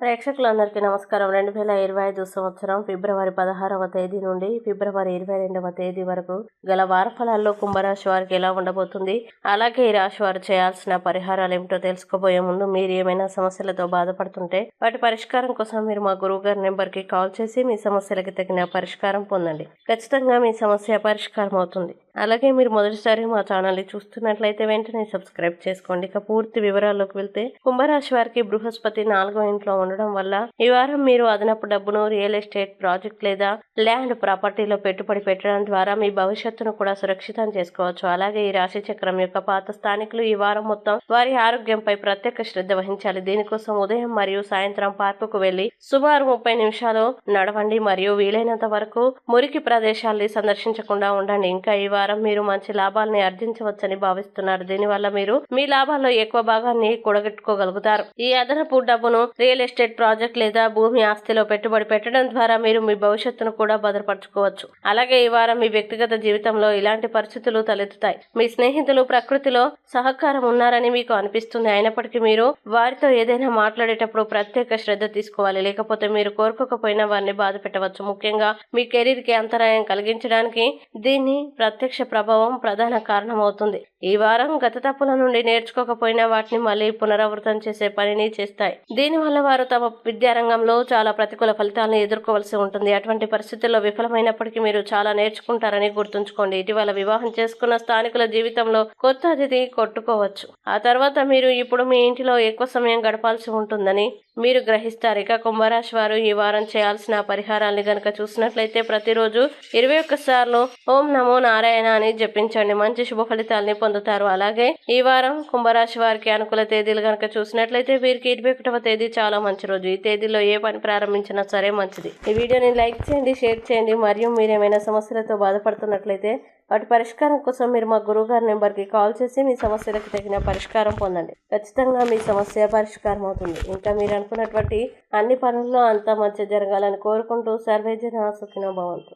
ప్రేక్షకులందరికీ నమస్కారం. 2025 సంవత్సరం ఫిబ్రవరి 16వ తేదీ నుండి ఫిబ్రవరి 22వ తేదీ వరకు గల వార ఫలాల్లో కుంభరాశి వారికి ఎలా ఉండబోతుంది, అలాగే ఈ రాశి వారు చేయాల్సిన పరిహారాలు ఏమిటో తెలుసుకోబోయే ముందు మీరు ఏమైనా సమస్యలతో బాధపడుతుంటే వాటి పరిష్కారం కోసం మీరు మా గురువు గారి నెంబర్కి కాల్ చేసి మీ సమస్యలకి తగిన పరిష్కారం పొందండి. ఖచ్చితంగా మీ సమస్య పరిష్కారం అవుతుంది. అలాగే మీరు మొదటిసారి మా ఛానల్ని చూస్తున్నట్లయితే వెంటనే సబ్స్క్రైబ్ చేసుకోండి. ఇక పూర్తి వివరాల్లోకి వెళ్తే కుంభరాశి వారికి బృహస్పతి 4వ ఇంట్లో ఉండడం వల్ల ఈ వారం మీరు అదనపు డబ్బును రియల్ ఎస్టేట్ ప్రాజెక్ట్ లేదా ల్యాండ్ ప్రాపర్టీలో పెట్టుబడి పెట్టడం ద్వారా మీ భవిష్యత్తును కూడా సురక్షితం చేసుకోవచ్చు. అలాగే ఈ రాశి చక్రం యొక్క పాత స్థానికులు ఈ వారం మొత్తం వారి ఆరోగ్యంపై ప్రత్యేక శ్రద్ధ వహించాలి. దీనికోసం ఉదయం మరియు సాయంత్రం పార్కుకు వెళ్లి సుమారు 30 నిమిషాలు నడవండి మరియు వీలైనంత వరకు మురికి ప్రదేశాల్ని సందర్శించకుండా ఉండండి. ఇంకా ఈ వారం మీరు మంచి లాభాలని ఆర్జించవచ్చని భావిస్తున్నారు. దీనివల్ల మీరు మీ లాభాల్లో ఎక్కువ భాగాన్ని కూడగట్టుకోగలుగుతారు. ఈ అదనపు డబ్బును రియల్ ఎస్టేట్ ప్రాజెక్ట్ లేదా భూమి ఆస్తిలో పెట్టుబడి పెట్టడం ద్వారా మీరు మీ భవిష్యత్తును కూడా భద్రపరచుకోవచ్చు. అలాగే ఈ వారం మీ వ్యక్తిగత జీవితంలో ఇలాంటి పరిస్థితులు తలెత్తుతాయి. మీ స్నేహితులు ప్రకృతిలో సహకారం ఉన్నారని మీకు అనిపిస్తుంది. అయినప్పటికీ మీరు వారితో ఏదైనా మాట్లాడేటప్పుడు ప్రత్యేక శ్రద్ధ తీసుకోవాలి, లేకపోతే మీరు కోరుకోకపోయినా వారిని బాధ పెట్టవచ్చు. ముఖ్యంగా మీ కెరీర్ కి అంతరాయం కలిగించడానికి దీన్ని ప్రత్యక్ష ప్రభావం ప్రధాన కారణమవుతుంది. ఈ వారం గత తప్పుల నుండి నేర్చుకోకపోయినా వాటిని మళ్ళీ పునరావృతం చేసే పనిని చేస్తాయి. దీనివల్ల వారు తమ విద్యారంగంలో చాలా ప్రతికూల ఫలితాలను ఎదుర్కోవలసి ఉంటుంది. అటువంటి పరిస్థితుల్లో విఫలమైనప్పటికీ మీరు చాలా నేర్చుకుంటారని గుర్తుంచుకోండి. ఇటీవల వివాహం చేసుకున్న స్థానికుల జీవితంలో కొత్త అతిథి కొట్టుకోవచ్చు. ఆ తర్వాత మీరు ఇప్పుడు మీ ఇంటిలో ఎక్కువ సమయం గడపాల్సి ఉంటుందని మీరు గ్రహిస్తారు. ఇక కుంభరాశి వారు ఈ వారం చేయాల్సిన పరిహారాన్ని గనక చూసినట్లయితే ప్రతిరోజు 21 సార్లు ఓం నమో నారాయణ అని జపించండి. మంచి శుభ ఫలితాలని పొందుతారు. అలాగే ఈ వారం కుంభరాశి వారికి అనుకూల తేదీలు గనక చూసినట్లయితే వీరికి 21వ తేదీ చాలా మంచి రోజు. ఈ తేదీలో ఏ పని ప్రారంభించినా సరే మంచిది. ఈ వీడియోని లైక్ చేయండి, షేర్ చేయండి. మరియు మీరేమైనా సమస్యలతో బాధపడుతున్నట్లయితే వాటి పరిష్కారం కోసం మీరు మా గురువు గారి నెంబర్కి కాల్ చేసి మీ సమస్యలకు తగిన పరిష్కారం పొందండి. ఖచ్చితంగా మీ సమస్య పరిష్కారం అవుతుంది. ఇంకా మీరు అనుకున్నటువంటి అన్ని పనుల్లో అంతా మంచి జరగాలని కోరుకుంటూ సర్వేజన సుఖినో భవంతు.